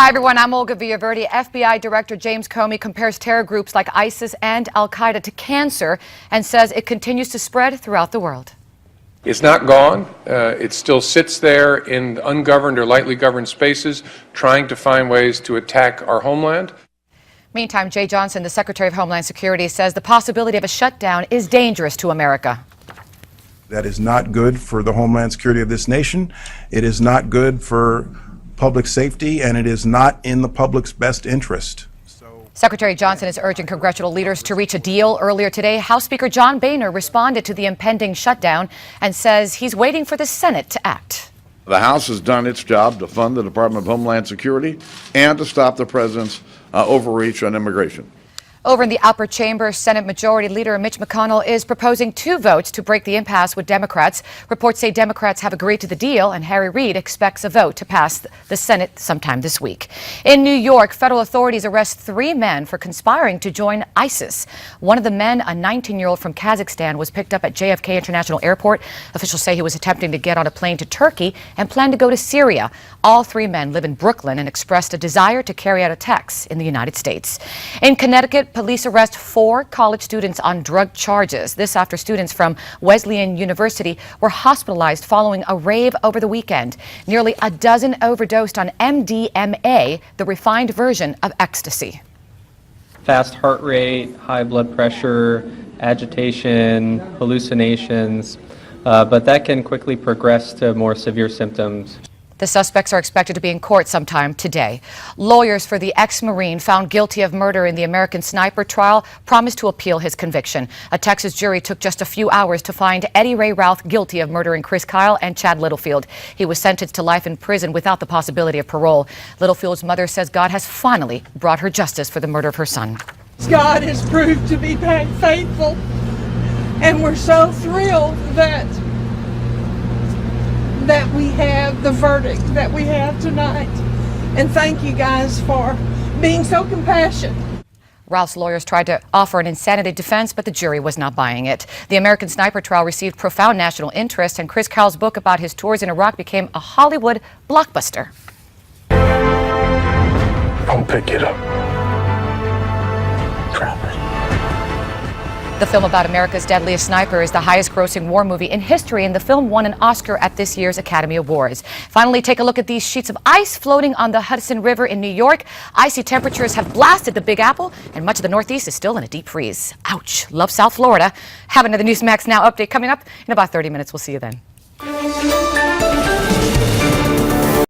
Hi, everyone. I'm Olga Villaverde. FBI Director James Comey compares terror groups like ISIS and al-Qaeda to cancer and says it continues to spread throughout the world. It's not gone. It still sits there in ungoverned or lightly governed spaces, trying to find ways to attack our homeland. Meantime, Jay Johnson, the Secretary of Homeland Security, says the possibility of a shutdown is dangerous to America. That is not good for the homeland security of this nation. It is not good for public safety, and it is not in the public's best interest. Secretary Johnson is urging congressional leaders to reach a deal. Earlier today, House Speaker John Boehner responded to the impending shutdown and says he's waiting for the Senate to act. The House has done its job to fund the Department of Homeland Security and to stop the president's overreach on immigration. Over in the upper chamber, Senate Majority Leader Mitch McConnell is proposing 2 votes to break the impasse with Democrats. Reports say Democrats have agreed to the deal, and Harry Reid expects a vote to pass the Senate sometime this week. In New York, federal authorities arrest 3 men for conspiring to join ISIS. One of the men, a 19-year-old from Kazakhstan, was picked up at JFK International Airport. Officials say he was attempting to get on a plane to Turkey and planned to go to Syria. All 3 men live in Brooklyn and expressed a desire to carry out attacks in the United States. In Connecticut, police arrest 4 college students on drug charges. This after students from Wesleyan University were hospitalized following a rave over the weekend. Nearly a dozen overdosed on MDMA, the refined version of ecstasy. Fast heart rate, high blood pressure, agitation, hallucinations, but that can quickly progress to more severe symptoms. The suspects are expected to be in court sometime today. Lawyers for the ex-Marine found guilty of murder in the American Sniper trial promised to appeal his conviction. A Texas jury took just a few hours to find Eddie Ray Routh guilty of murdering Chris Kyle and Chad Littlefield. He was sentenced to life in prison without the possibility of parole. Littlefield's mother says God has finally brought her justice for the murder of her son. God has proved to be faithful, and we're so thrilled that we have the verdict that we have tonight. And thank you guys for being so compassionate. Ralph's lawyers tried to offer an insanity defense, but the jury was not buying it. The American Sniper trial received profound national interest, and Chris Kyle's book about his tours in Iraq became a Hollywood blockbuster. I'll pick it up. Drop it. The film about America's deadliest sniper is the highest-grossing war movie in history, and the film won an Oscar at this year's Academy Awards. Finally, take a look at these sheets of ice floating on the Hudson River in New York. Icy temperatures have blasted the Big Apple, and much of the Northeast is still in a deep freeze. Ouch. Love South Florida. Have another Newsmax Now update coming up in about 30 minutes. We'll see you then.